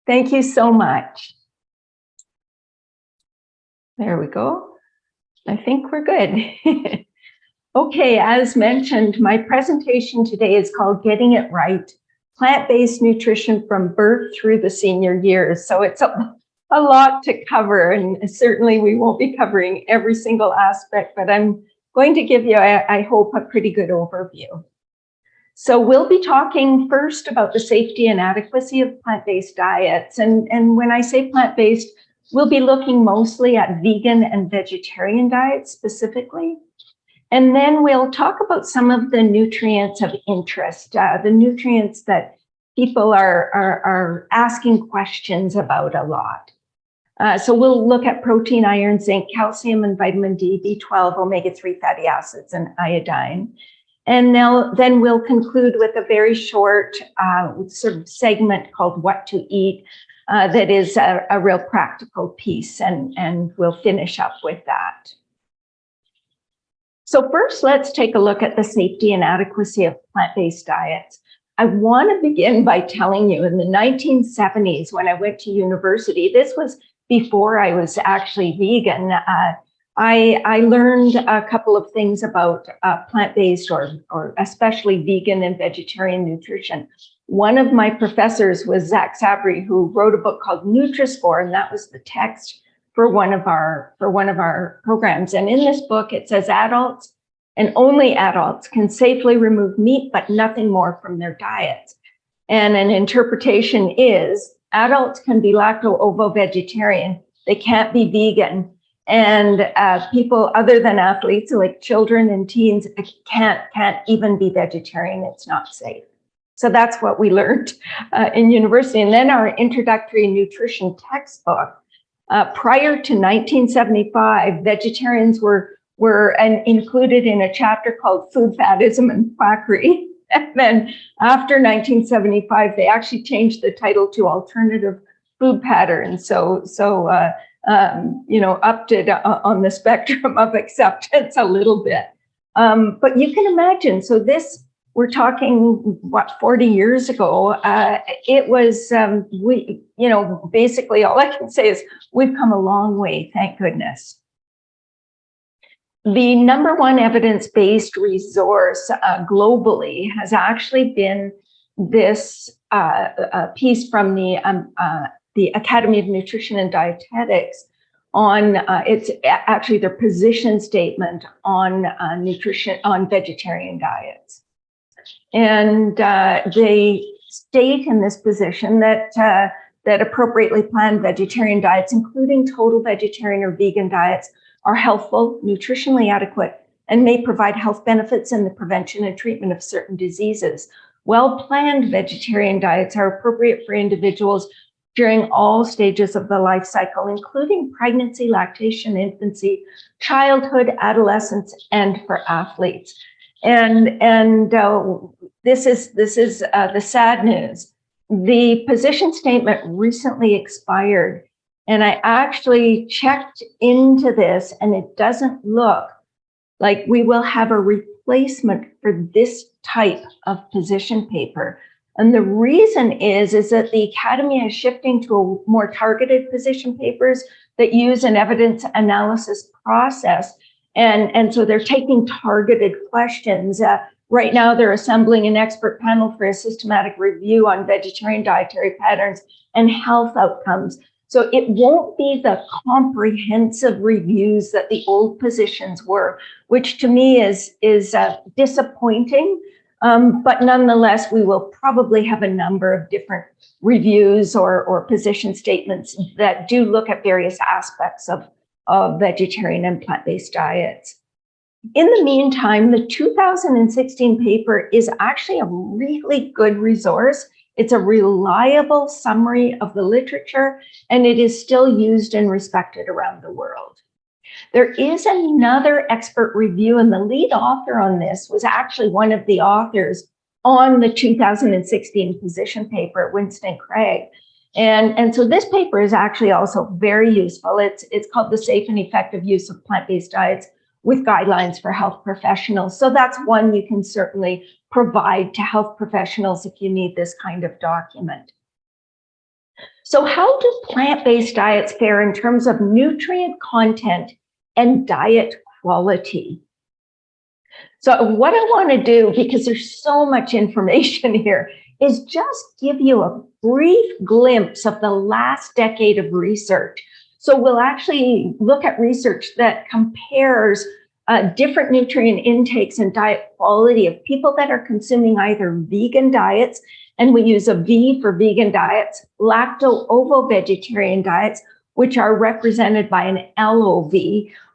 Thank you so much. There we go. I think we're good. Okay, as mentioned, my presentation today is called Getting It Right, Plant-Based Nutrition from Birth Through the Senior Years. So it's a lot to cover, and certainly we won't be covering every single aspect, but I'm going to give you, I hope, a pretty good overview. So we'll be talking first about the safety and adequacy of plant-based diets. And when I say plant-based, we'll be looking mostly at vegan and vegetarian diets specifically. And then we'll talk about some of the nutrients of interest, the nutrients that people are asking questions about a lot. So we'll look at protein, iron, zinc, calcium, and vitamin D, B12, omega-3 fatty acids, and iodine. And then we'll conclude with a very short sort of segment called What to Eat that is a real practical piece, and we'll finish up with that. So first, let's take a look at the safety and adequacy of plant-based diets. I want to begin by telling you in the 1970s, when I went to university, this was before I was actually vegan, I learned a couple of things about plant-based or especially vegan and vegetarian nutrition. One of my professors was Zach Sabry, who wrote a book called Nutri-Score, and that was the text for one of our programs. And in this book, it says adults and only adults can safely remove meat, but nothing more from their diets. And an interpretation is adults can be lacto-ovo-vegetarian. They can't be vegan. And people other than athletes, like children and teens, can't even be vegetarian. It's not safe. So that's what we learned in university. And then our introductory nutrition textbook, prior to 1975, vegetarians were included in a chapter called Food Faddism and Quackery. And then after 1975, they actually changed the title to Alternative Food Patterns. So upped it on the spectrum of acceptance a little bit. But you can imagine, so this, we're talking, what, 40 years ago, it was, basically all I can say is we've come a long way, thank goodness. The number one evidence-based resource globally has actually been this piece from the Academy of Nutrition and Dietetics on, it's actually their position statement on nutrition, on vegetarian diets. And they state in this position that appropriately planned vegetarian diets, including total vegetarian or vegan diets, are healthful, nutritionally adequate, and may provide health benefits in the prevention and treatment of certain diseases. Well-planned vegetarian diets are appropriate for individuals during all stages of the life cycle, including pregnancy, lactation, infancy, childhood, adolescence, and for athletes. And this is the sad news. The position statement recently expired, and I actually checked into this, and it doesn't look like we will have a replacement for this type of position paper. And the reason is that the Academy is shifting to a more targeted position papers that use an evidence analysis process. And so they're taking targeted questions. Right now, they're assembling an expert panel for a systematic review on vegetarian dietary patterns and health outcomes. So it won't be the comprehensive reviews that the old positions were, which to me is disappointing. But nonetheless, we will probably have a number of different reviews or position statements that do look at various aspects of vegetarian and plant-based diets. In the meantime, the 2016 paper is actually a really good resource. It's a reliable summary of the literature, and it is still used and respected around the world. There is another expert review, and the lead author on this was actually one of the authors on the 2016 position paper, Winston Craig. And so this paper is actually also very useful. It's called The Safe and Effective Use of Plant-Based Diets with Guidelines for Health Professionals. So that's one you can certainly provide to health professionals if you need this kind of document. So how do plant-based diets fare in terms of nutrient content and diet quality? So what I want to do, because there's so much information here, is just give you a brief glimpse of the last decade of research. So we'll actually look at research that compares different nutrient intakes and diet quality of people that are consuming either vegan diets, and we use a V for vegan diets, lacto-ovo-vegetarian diets, which are represented by an LOV,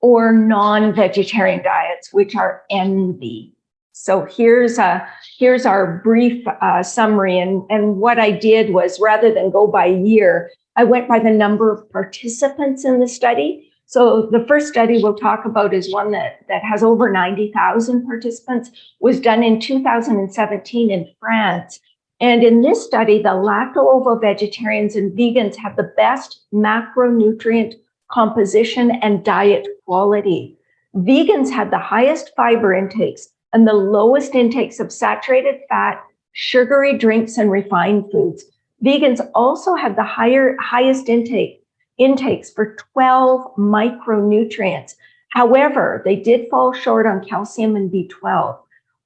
or non-vegetarian diets, which are NV. So here's our brief summary. And what I did was, rather than go by year, I went by the number of participants in the study. So the first study we'll talk about is one that has over 90,000 participants, was done in 2017 in France. And in this study, the lacto-ovo-vegetarians and vegans have the best macronutrient composition and diet quality. Vegans had the highest fiber intakes and the lowest intakes of saturated fat, sugary drinks, and refined foods. Vegans also had the highest intakes for 12 micronutrients. However, they did fall short on calcium and B12.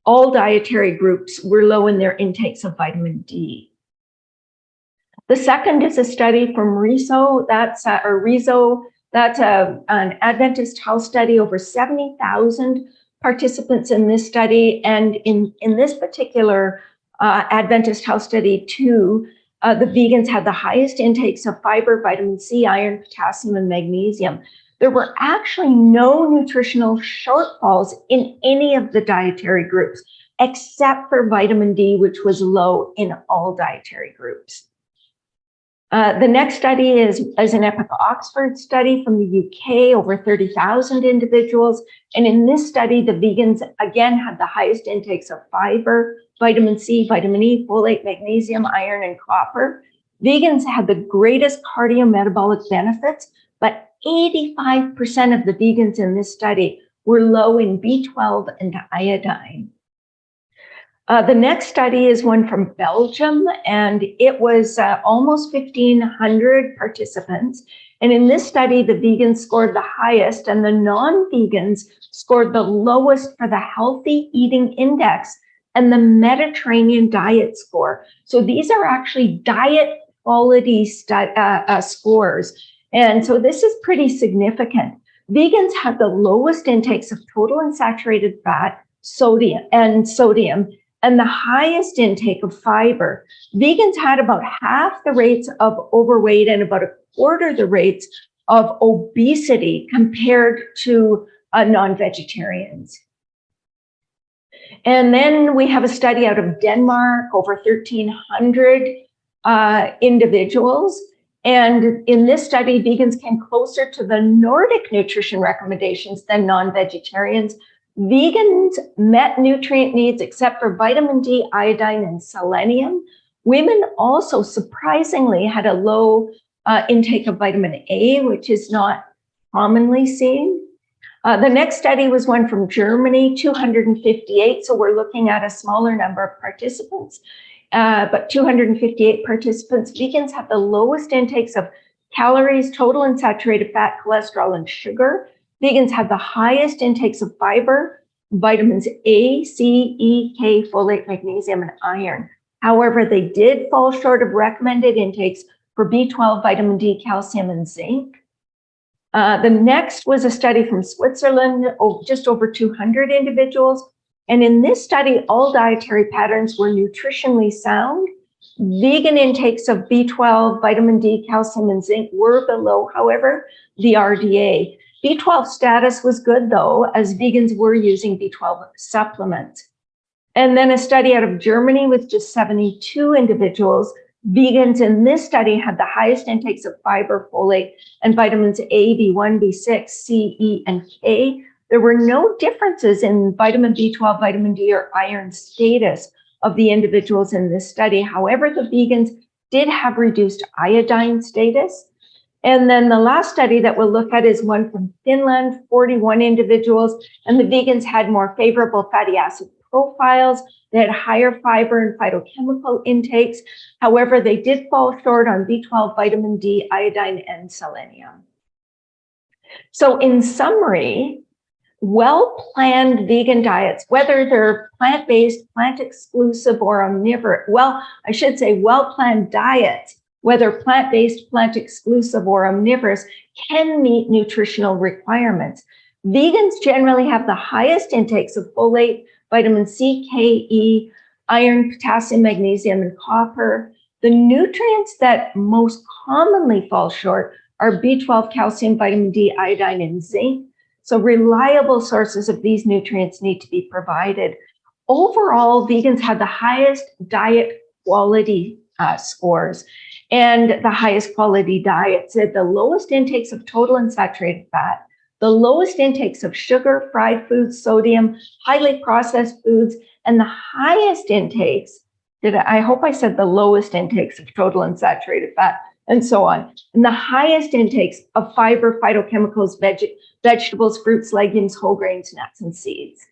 All dietary groups were low in their intakes of vitamin D. The second is a study from RISO, that's an Adventist Health study, over 70,000 participants in this study. And in this particular Adventist Health study too, the vegans had the highest intakes of fiber, vitamin C, iron, potassium, and magnesium. There were actually no nutritional shortfalls in any of the dietary groups, except for vitamin D, which was low in all dietary groups. The next study is an Epic Oxford study from the UK, over 30,000 individuals. And in this study, the vegans again had the highest intakes of fiber, vitamin C, vitamin E, folate, magnesium, iron, and copper. Vegans had the greatest cardiometabolic benefits, but 85% of the vegans in this study were low in B12 and iodine. The next study is one from Belgium, and it was almost 1,500 participants. And in this study, the vegans scored the highest and the non-vegans scored the lowest for the healthy eating index and the Mediterranean diet score. So these are actually diet quality scores. And so this is pretty significant. Vegans had the lowest intakes of total unsaturated fat, sodium, and the highest intake of fiber. Vegans had about half the rates of overweight and about a quarter the rates of obesity compared to non-vegetarians. And then we have a study out of Denmark, over 1,300 individuals. And in this study, vegans came closer to the Nordic nutrition recommendations than non-vegetarians. Vegans met nutrient needs except for vitamin D, iodine, and selenium. Women also surprisingly had a low intake of vitamin A, which is not commonly seen. The next study was one from Germany, 258. So we're looking at a smaller number of participants, but 258 participants. Vegans have the lowest intakes of calories, total unsaturated fat, cholesterol, and sugar. Vegans have the highest intakes of fiber, vitamins A, C, E, K, folate, magnesium, and iron. However, they did fall short of recommended intakes for B12, vitamin D, calcium, and zinc. The next was a study from Switzerland, just over 200 individuals. And in this study, all dietary patterns were nutritionally sound. Vegan intakes of B12, vitamin D, calcium, and zinc were below, however, the RDA. B12 status was good, though, as vegans were using B12 supplements. And then a study out of Germany with just 72 individuals. Vegans in this study had the highest intakes of fiber, folate, and vitamins A, B1, B6, C, E, and K. There were no differences in vitamin B12, vitamin D, or iron status of the individuals in this study. However, the vegans did have reduced iodine status. And then the last study that we'll look at is one from Finland, 41 individuals, and the vegans had more favorable fatty acid profiles. They had higher fiber and phytochemical intakes. However, they did fall short on B12, vitamin D, iodine, and selenium. So in summary, well-planned vegan diets, whether they're plant-based, plant-exclusive, or omnivorous, I should say well-planned diets, whether plant-based, plant-exclusive, or omnivorous, can meet nutritional requirements. Vegans generally have the highest intakes of folate, vitamin C, K, E, iron, potassium, magnesium, and copper. The nutrients that most commonly fall short are B12, calcium, vitamin D, iodine, and zinc. So reliable sources of these nutrients need to be provided. Overall, vegans have the highest diet quality scores and the highest quality diets. The lowest intakes of total unsaturated fat, the lowest intakes of sugar, fried foods, sodium, highly processed foods, and the highest intakes, I hope I said the lowest intakes of total unsaturated fat, and so on. And the highest intakes of fiber, phytochemicals, vegetables, fruits, legumes, whole grains, nuts, and seeds.